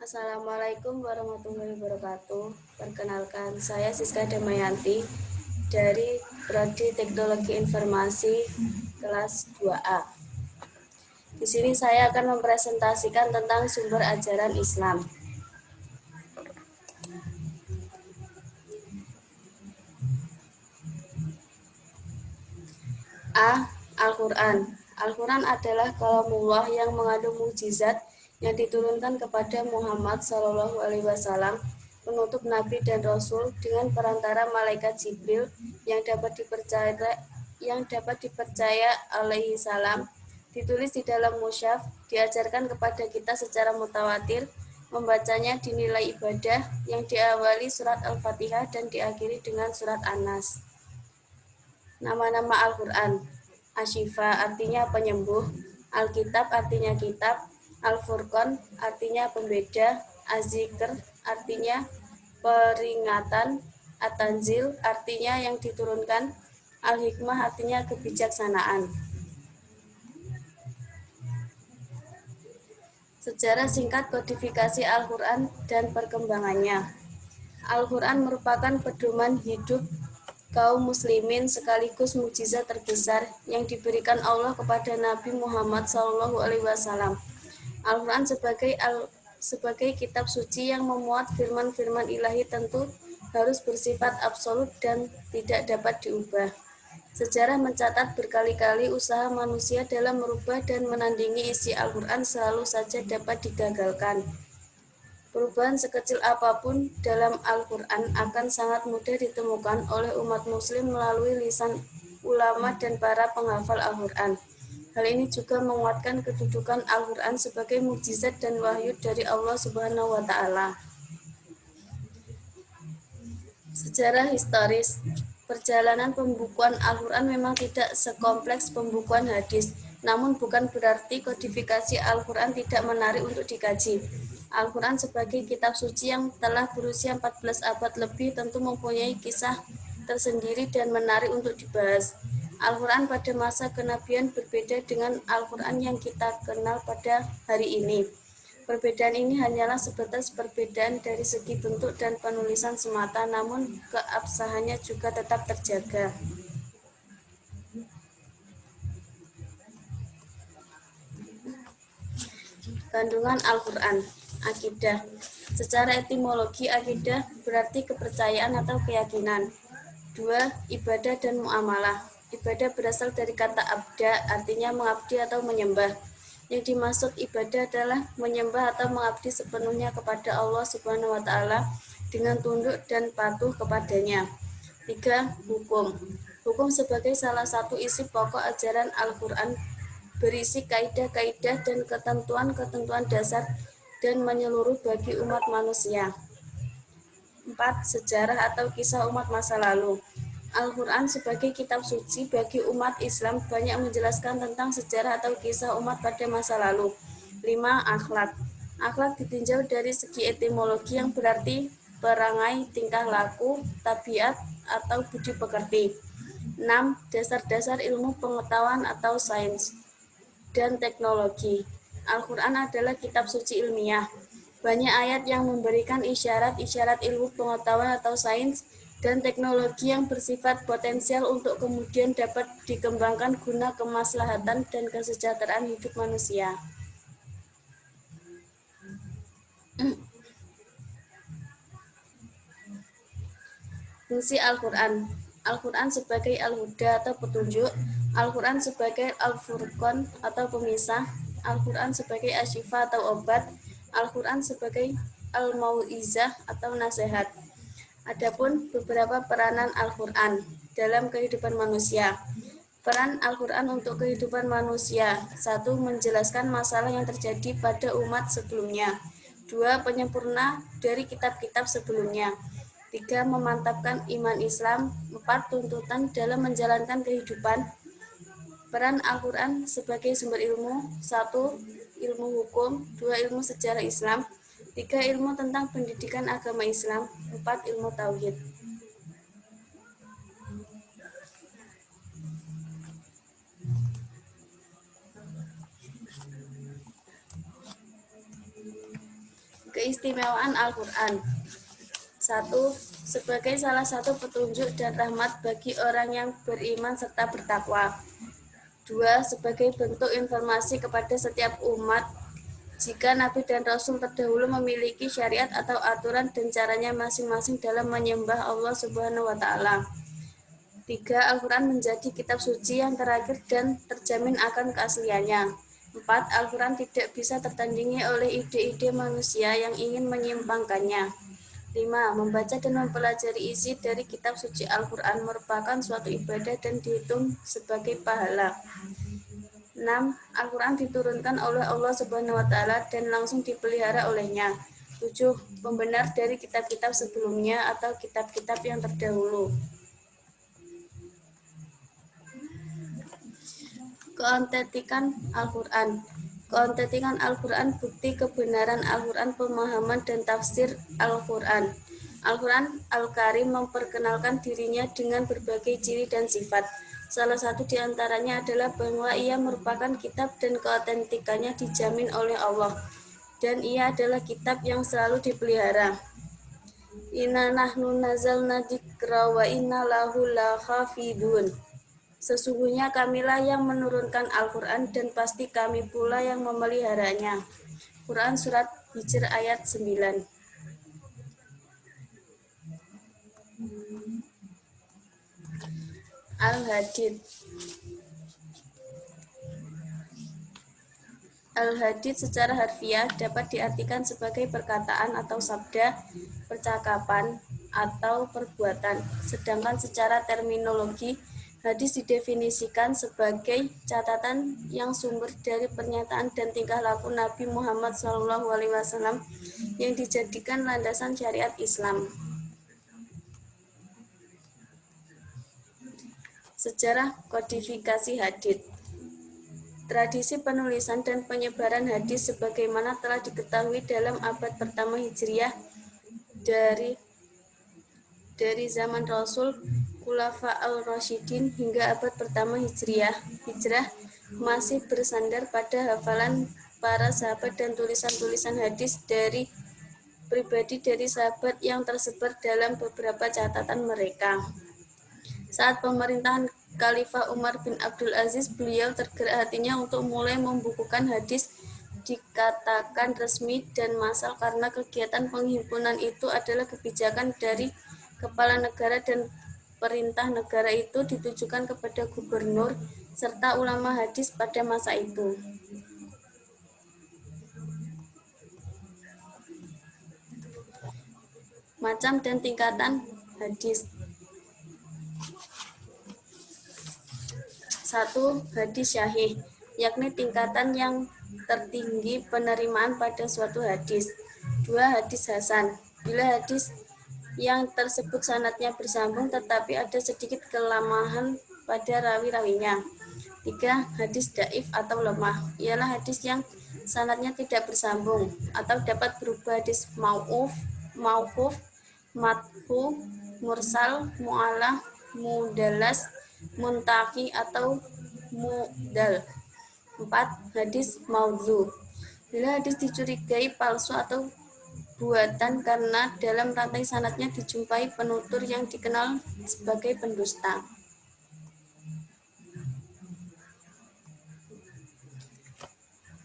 Assalamualaikum warahmatullahi wabarakatuh. Perkenalkan, saya Siska Damayanti dari Prodi Teknologi Informasi kelas 2A. Di sini saya akan mempresentasikan tentang sumber ajaran Islam. A. Al-Quran. Al-Quran adalah kalamullah yang mengandung mukjizat yang diturunkan kepada Muhammad SAW, penutup Nabi dan Rasul dengan perantara malaikat Jibril yang dapat dipercaya alaihi salam, ditulis di dalam mushaf, diajarkan kepada kita secara mutawatir, membacanya dinilai ibadah yang diawali surat Al-Fatihah dan diakhiri dengan surat An-Nas. Nama-nama Al-Quran: Asy-Syifa artinya penyembuh, Alkitab artinya kitab, Al-Furqan artinya pembeda, Az-Zikr artinya peringatan, At-Tanzil artinya yang diturunkan, Al-Hikmah artinya kebijaksanaan. Sejarah singkat kodifikasi Al-Quran dan perkembangannya. Al-Quran merupakan pedoman hidup kaum muslimin sekaligus mukjizat terbesar yang diberikan Allah kepada Nabi Muhammad SAW. Al-Quran sebagai kitab suci yang memuat firman-firman ilahi tentu harus bersifat absolut dan tidak dapat diubah. Sejarah mencatat berkali-kali usaha manusia dalam merubah dan menandingi isi Al-Quran selalu saja dapat digagalkan. Perubahan sekecil apapun dalam Al-Quran akan sangat mudah ditemukan oleh umat muslim melalui lisan ulama dan para penghafal Al-Quran. Hal ini juga menguatkan kedudukan Al-Quran sebagai mukjizat dan wahyu dari Allah Subhanahu wa Ta'ala. Sejarah historis. Perjalanan pembukuan Al-Quran memang tidak sekompleks pembukuan hadis, namun bukan berarti kodifikasi Al-Quran tidak menarik untuk dikaji. Al-Quran sebagai kitab suci yang telah berusia 14 abad lebih tentu mempunyai kisah tersendiri dan menarik untuk dibahas. Al-Quran pada masa kenabian berbeda dengan Al-Quran yang kita kenal pada hari ini. Perbedaan ini hanyalah sebatas perbedaan dari segi bentuk dan penulisan semata, namun keabsahannya juga tetap terjaga. Kandungan Al-Quran. Akidah. Secara etimologi, akidah berarti kepercayaan atau keyakinan. 2. Ibadah dan muamalah. Ibadah berasal dari kata abda, artinya mengabdi atau menyembah. Yang dimaksud ibadah adalah menyembah atau mengabdi sepenuhnya kepada Allah Subhanahu wa Ta'ala dengan tunduk dan patuh kepadanya. 3. Hukum. Hukum sebagai salah satu isi pokok ajaran Al-Quran berisi kaidah-kaidah dan ketentuan-ketentuan dasar dan menyeluruh bagi umat manusia. 4. Sejarah atau kisah umat masa lalu. Al-Quran sebagai kitab suci bagi umat Islam banyak menjelaskan tentang sejarah atau kisah umat pada masa lalu. 5. Akhlak. Akhlak ditinjau dari segi etimologi yang berarti perangai, tingkah laku, tabiat, atau budi pekerti. 6. Dasar-dasar ilmu pengetahuan atau sains dan teknologi. Al-Quran adalah kitab suci ilmiah. Banyak ayat yang memberikan isyarat-isyarat ilmu pengetahuan atau sains dan teknologi yang bersifat potensial untuk kemudian dapat dikembangkan guna kemaslahatan dan kesejahteraan hidup manusia. Fungsi Al-Quran. Al-Quran sebagai Al-Huda atau petunjuk, Al-Quran sebagai Al-Furqan atau pemisah, Al-Quran sebagai Asy-Syifa atau obat, Al-Quran sebagai Al-Mau'izah atau nasihat. Adapun beberapa peranan Al-Quran dalam kehidupan manusia. Peran Al-Quran untuk kehidupan manusia. 1. Menjelaskan masalah yang terjadi pada umat sebelumnya. 2. Penyempurna dari kitab-kitab sebelumnya. 3. Memantapkan iman Islam. 4. Tuntutan dalam menjalankan kehidupan. Peran Al-Quran sebagai sumber ilmu. 1. Ilmu hukum. 2. Ilmu sejarah Islam. 3. Ilmu tentang pendidikan agama Islam. 4. Ilmu tauhid. Keistimewaan Al-Quran. 1. Sebagai salah satu petunjuk dan rahmat bagi orang yang beriman serta bertakwa. 2. Sebagai bentuk informasi kepada setiap umat jika Nabi dan Rasul terdahulu memiliki syariat atau aturan dan caranya masing-masing dalam menyembah Allah Subhanahu wa Ta'ala. 3. Al-Quran menjadi kitab suci yang terakhir dan terjamin akan keasliannya. 4. Al-Quran tidak bisa tertandingi oleh ide-ide manusia yang ingin menyimpangkannya. 5. Membaca dan mempelajari isi dari kitab suci Al-Quran merupakan suatu ibadah dan dihitung sebagai pahala. 6. Al-Quran diturunkan oleh Allah Subhanahu wa Ta'ala dan langsung dipelihara olehnya. 7. Pembenar dari kitab-kitab sebelumnya atau kitab-kitab yang terdahulu. Keautentikan Al-Quran. Keautentikan Al-Quran, bukti kebenaran Al-Quran, pemahaman dan tafsir Al-Quran. Al-Quran Al-Karim memperkenalkan dirinya dengan berbagai ciri dan sifat. Salah satu di antaranya adalah bahwa ia merupakan kitab dan keautentikannya dijamin oleh Allah. Dan ia adalah kitab yang selalu dipelihara. Inna nahnu nazalna dzikra wa inna lahu lahafidun. Sesungguhnya kamilah yang menurunkan Al-Quran dan pasti kami pula yang memeliharanya. Quran Surat Hijr ayat 9. Al-Hadid. Al-Hadid secara harfiah dapat diartikan sebagai perkataan atau sabda, percakapan, atau perbuatan. Sedangkan secara terminologi, hadis didefinisikan sebagai catatan yang sumber dari pernyataan dan tingkah laku Nabi Muhammad SAW yang dijadikan landasan syariat Islam. Sejarah kodifikasi hadis. Tradisi penulisan dan penyebaran hadis sebagaimana telah diketahui dalam abad pertama Hijriah dari zaman Rasul, Khulafa al-Rasyidin hingga abad pertama Hijrah masih bersandar pada hafalan para sahabat dan tulisan-tulisan hadis dari pribadi dari sahabat yang tersebar dalam beberapa catatan mereka. Saat pemerintahan Khalifah Umar bin Abdul Aziz, beliau tergerak hatinya untuk mulai membukukan hadis, dikatakan resmi dan massal karena kegiatan penghimpunan itu adalah kebijakan dari kepala negara dan perintah negara itu ditujukan kepada gubernur serta ulama hadis pada masa itu. Macam dan tingkatan hadis. 1. Hadis syahih, yakni tingkatan yang tertinggi penerimaan pada suatu hadis. 2. Hadis hasan, bila hadis yang tersebut sanadnya bersambung tetapi ada sedikit kelemahan pada rawi-rawinya. 3. Hadis dhaif atau lemah, ialah hadis yang sanadnya tidak bersambung atau dapat berupa hadis mauquf, matfu, mursal, mu'alah, mudallas, muntaki atau mudal. 4. Hadis maudhu, bila hadis dicurigai palsu atau buatan karena dalam rantai sanadnya dijumpai penutur yang dikenal sebagai pendusta.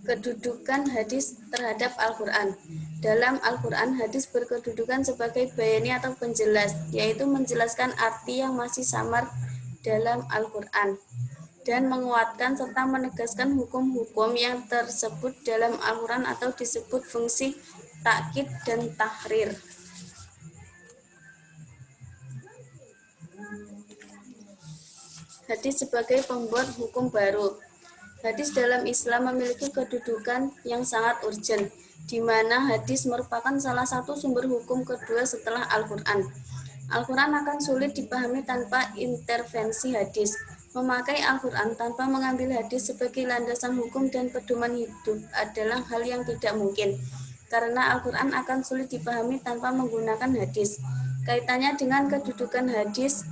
Kedudukan hadis terhadap Al-Quran. Dalam Al-Quran, hadis berkedudukan sebagai bayani atau penjelas, yaitu menjelaskan arti yang masih samar dalam Al-Quran dan menguatkan serta menegaskan hukum-hukum yang tersebut dalam Al-Quran atau disebut fungsi takkid dan tahrir. Hadis sebagai pembuat hukum baru. Hadis dalam Islam memiliki kedudukan yang sangat urgen, di mana hadis merupakan salah satu sumber hukum kedua setelah Al-Quran. Al-Quran akan sulit dipahami tanpa intervensi hadis. Memakai Al-Quran tanpa mengambil hadis sebagai landasan hukum dan pedoman hidup adalah hal yang tidak mungkin, karena Al-Quran akan sulit dipahami tanpa menggunakan hadis. Kaitannya dengan kedudukan hadis,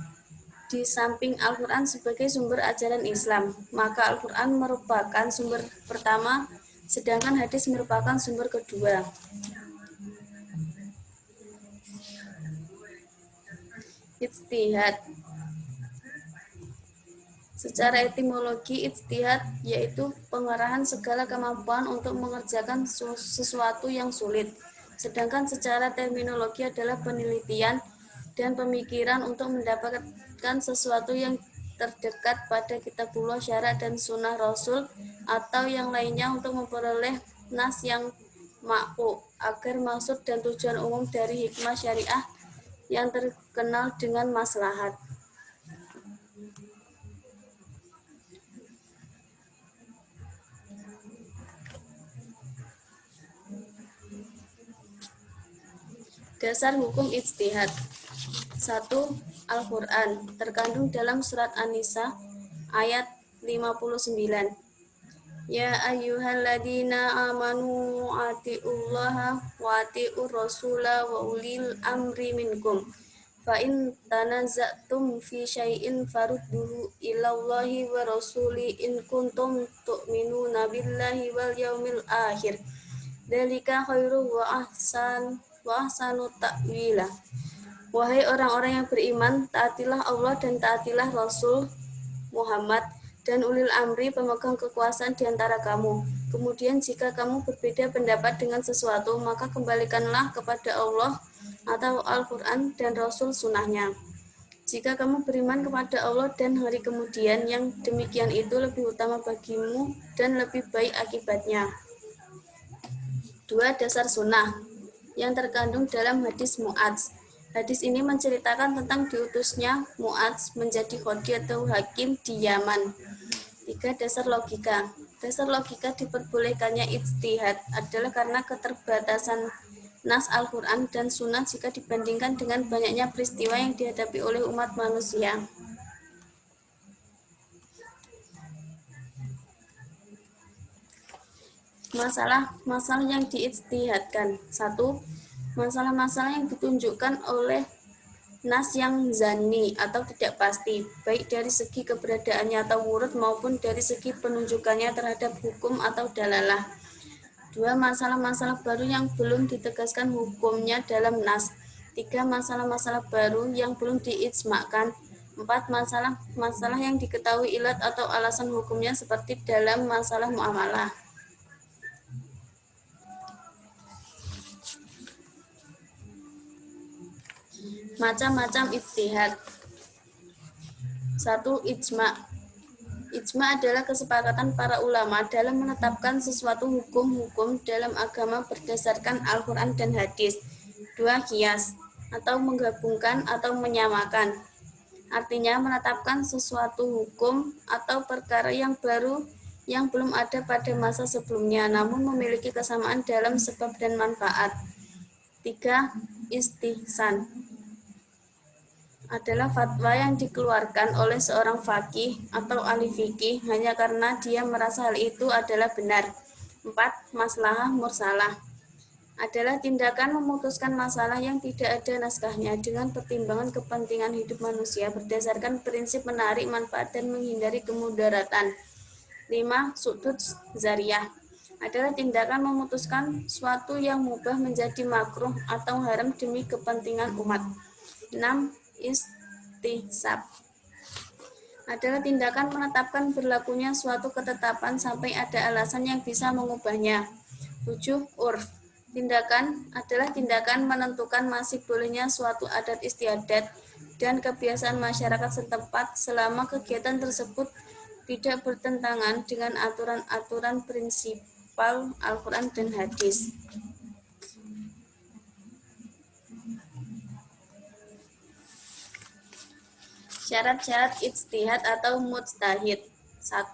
di samping Al-Quran sebagai sumber ajaran Islam, maka Al-Quran merupakan sumber pertama, sedangkan hadis merupakan sumber kedua. Ijtihad. Secara etimologi, ijtihad yaitu pengerahan segala kemampuan untuk mengerjakan sesuatu yang sulit. Sedangkan secara terminologi adalah penelitian dan pemikiran untuk mendapatkan sesuatu yang terdekat pada kitabullah, syara, dan sunnah Rasul atau yang lainnya untuk memperoleh nas yang makfu agar maksud dan tujuan umum dari hikmah syariah yang terkenal dengan maslahat. Dasar hukum ijtihad. 1. Al-Quran terkandung dalam surat An-Nisa ayat 59. Ya ayyuhalladzina amanu atiullaha wa atiur rasula wa ulil amri minkum. Fa in tanaza'tum fi syai'in farudduhu ilallahi wa rasuli in kuntum tu'minuna billahi wal yaumil akhir. Dzalika khairu wa ahsanu ta'wila. Wahai orang-orang yang beriman, taatilah Allah dan taatilah Rasul Muhammad dan ulil amri pemegang kekuasaan di antara kamu. Kemudian jika kamu berbeda pendapat dengan sesuatu, maka kembalikanlah kepada Allah atau Al-Quran dan Rasul sunnahnya. Jika kamu beriman kepada Allah dan hari kemudian, yang demikian itu lebih utama bagimu dan lebih baik akibatnya. 2. Dasar sunnah yang terkandung dalam hadis Mu'adz. Hadis ini menceritakan tentang diutusnya Mu'adz menjadi qadhi atau hakim di Yaman. 3. Dasar logika. Dasar logika diperbolehkannya ijtihad adalah karena keterbatasan nas Al-Quran dan Sunnah jika dibandingkan dengan banyaknya peristiwa yang dihadapi oleh umat manusia. Masalah yang diijtihadkan. 1. Masalah-masalah yang ditunjukkan oleh nas yang zanni atau tidak pasti, baik dari segi keberadaannya atau wurud maupun dari segi penunjukannya terhadap hukum atau dalalah. 2. Masalah-masalah baru yang belum ditegaskan hukumnya dalam nas. 3. Masalah-masalah baru yang belum diijmakan. 4. Masalah yang diketahui ilat atau alasan hukumnya seperti dalam masalah muamalah. Macam-macam ijtihad. 1. Ijma'. Ijma' adalah kesepakatan para ulama dalam menetapkan sesuatu hukum-hukum dalam agama berdasarkan Al-Quran dan hadis. 2. Qiyas, atau menggabungkan atau menyamakan. Artinya menetapkan sesuatu hukum atau perkara yang baru yang belum ada pada masa sebelumnya, namun memiliki kesamaan dalam sebab dan manfaat. 3. Istihsan adalah fatwa yang dikeluarkan oleh seorang faqih atau ahli fikih hanya karena dia merasa hal itu adalah benar. 4. Maslahah mursalah adalah tindakan memutuskan masalah yang tidak ada naskahnya dengan pertimbangan kepentingan hidup manusia berdasarkan prinsip menarik manfaat dan menghindari kemudaratan. 5. Sudut zariyah adalah tindakan memutuskan suatu yang mubah menjadi makruh atau haram demi kepentingan umat. 6. Istihsab adalah tindakan menetapkan berlakunya suatu ketetapan sampai ada alasan yang bisa mengubahnya. 7. Urf adalah tindakan menentukan masih bolehnya suatu adat istiadat dan kebiasaan masyarakat setempat selama kegiatan tersebut tidak bertentangan dengan aturan-aturan prinsipal Al-Quran dan hadis. Syarat-syarat ijtihad atau mujtahid. 1.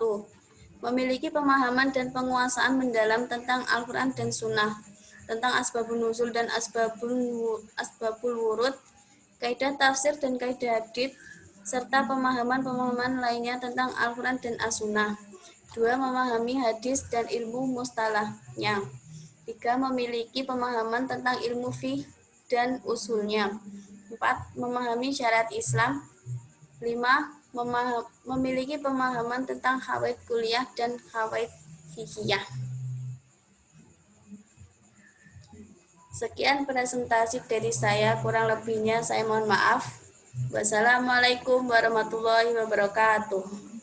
Memiliki pemahaman dan penguasaan mendalam tentang Al-Quran dan Sunnah, tentang asbabun nuzul dan asbabul wurud, kaidah tafsir dan kaidah hadits, serta pemahaman-pemahaman lainnya tentang Al-Quran dan As-Sunnah. 2. Memahami hadis dan ilmu mustalahnya. 3. Memiliki pemahaman tentang ilmu fiqh dan usulnya. 4. Memahami syariat Islam. 5. Memiliki pemahaman tentang hawaid kuliah dan hawaid fikih. Sekian presentasi dari saya, kurang lebihnya saya mohon maaf. Wassalamualaikum warahmatullahi wabarakatuh.